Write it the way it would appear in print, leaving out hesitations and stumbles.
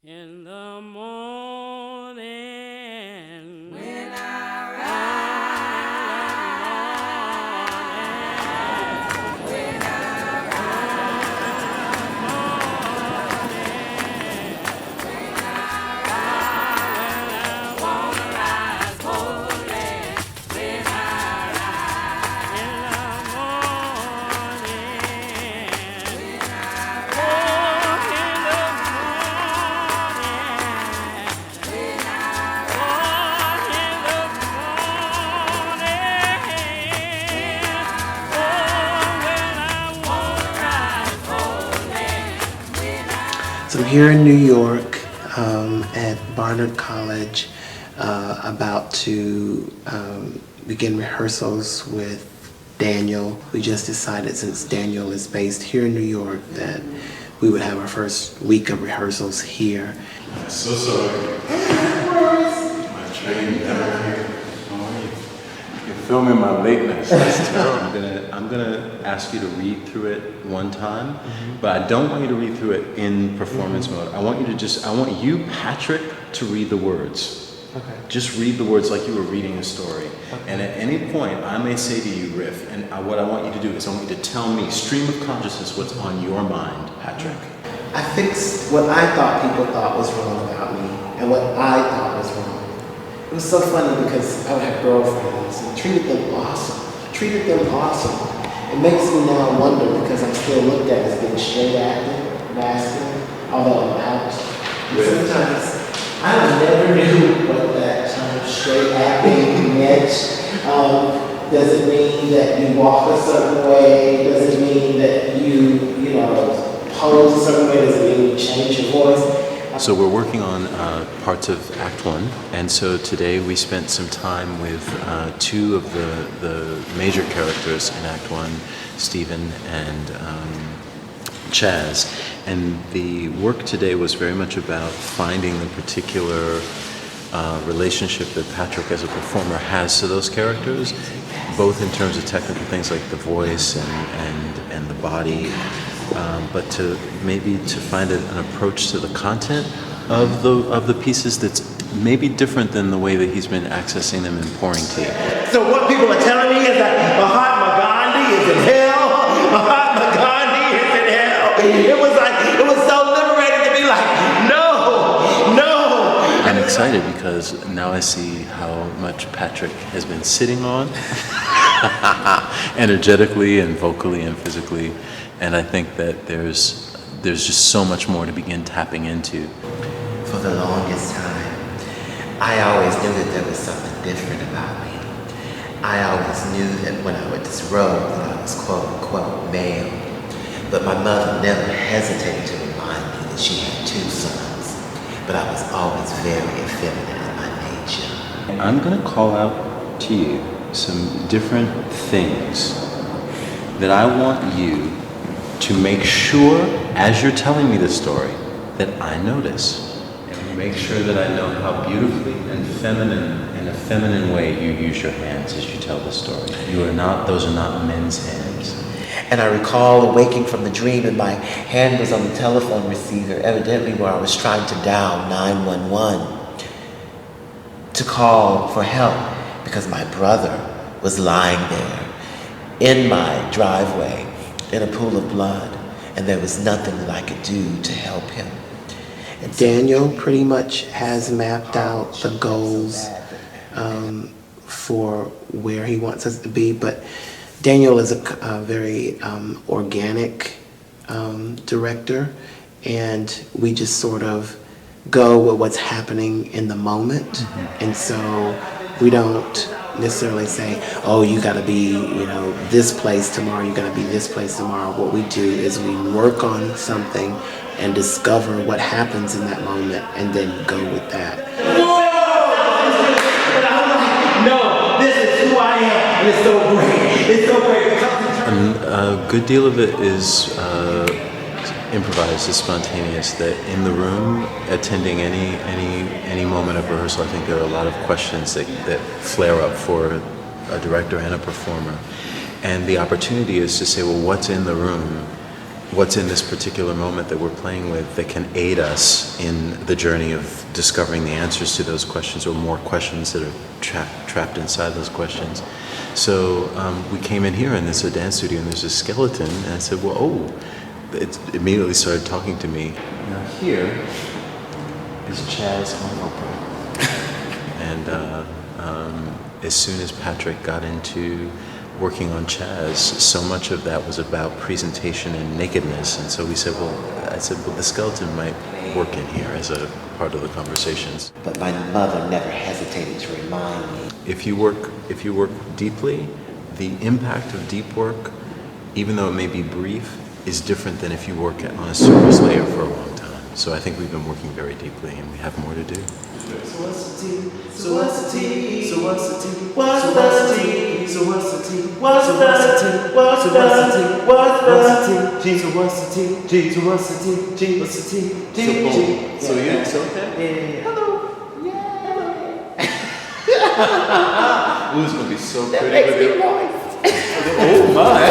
In the morning, when I rise, when I wanna rise holy, when I in the morning, when I oh, in the morning, when I oh, in the morning, So I'm here in New York at Barnard College, about to begin rehearsals with Daniel. We just decided, since Daniel is based here in New York, that we would have our first week of rehearsals here. So sorry. My train down here. You're filming my lateness. That's terrible. I'm gonna ask you to read through it one time, but I don't want you to read through it in performance mode. I want you, Patrick, to read the words. Okay. Just read the words like you were reading a story. Okay. And at any point, I may say to you, Riff, and what I want you to do is I want you to tell me, stream of consciousness, what's on your mind, Patrick. I fixed what I thought people thought was wrong about me and what I thought was wrong. It was so funny because I would have girlfriends and treated them awesome. It makes me now wonder, because I'm still looked at as being straight acting, masculine, although I'm out. And sometimes I never knew what that term straight acting meant. Does it mean that you walk a certain way? Does it mean that you pose a certain way? Does it mean you change your voice? So we're working on parts of Act 1, and so today we spent some time with two of the major characters in Act 1, Stephen and Chaz, and the work today was very much about finding the particular relationship that Patrick as a performer has to those characters, both in terms of technical things like the voice and the body, but to find an approach to the content of the pieces that's maybe different than the way that he's been accessing them and pouring tea. So what people are telling me is that Mahatma Gandhi is in hell. Mahatma Gandhi is in hell. It was so liberating to be like, no. I'm excited because now I see how much Patrick has been sitting on, energetically and vocally and physically, and I think that there's just so much more to begin tapping into. For the longest time, I always knew that there was something different about me. I always knew that when I would disrobe that I was quote unquote male, but my mother never hesitated to remind me that she had two sons, but I was always very effeminate in my nature. I'm going to call out to you some different things that I want you to make sure, as you're telling me the story, that I notice. And make sure that I know how beautifully and feminine, in a feminine way, you use your hands as you tell the story. Those are not men's hands. And I recall awaking from the dream and my hand was on the telephone receiver, evidently where I was trying to dial 911 to call for help because my brother was lying there in my driveway in a pool of blood, and there was nothing that I could do to help him. And Daniel pretty much has mapped out the goals for where he wants us to be, but Daniel is a very organic director, and we just sort of go with what's happening in the moment. And so we don't necessarily say, oh, you got to be, this place tomorrow, you got to be this place tomorrow. What we do is we work on something and discover what happens in that moment and then go with that. No, this is who I am, and it's so great. It's so great. And a good deal of it is improvised, is spontaneous, that in the room, attending any moment of rehearsal, I think there are a lot of questions that flare up for a director and a performer. And the opportunity is to say, well, what's in the room what's in this particular moment that we're playing with that can aid us in the journey of discovering the answers to those questions, or more questions that are trapped inside those questions. So we came in here and there's a dance studio and there's a skeleton, and I said, well, oh, it immediately started talking to me. Now here is Chaz on Oprah. And as soon as Patrick got into working on Chaz, so much of that was about presentation and nakedness, and so we said, well, the skeleton might work in here as a part of the conversations. But my mother never hesitated to remind me. If you work deeply, the impact of deep work, even though it may be brief, is different than if you work on a surface layer for a long time. So I think we've been working very deeply, and we have more to do. So what's the tea? So what's the tea? So what's the tea? What's the tea? So what's the tea? What's the tea? What's the tea? What's the tea? So what's the tea? So what's the tea? What's the tea? So you so okay? Yeah. Hello. Ooh, it's gonna be so pretty Makes with me you. noise. Oh my!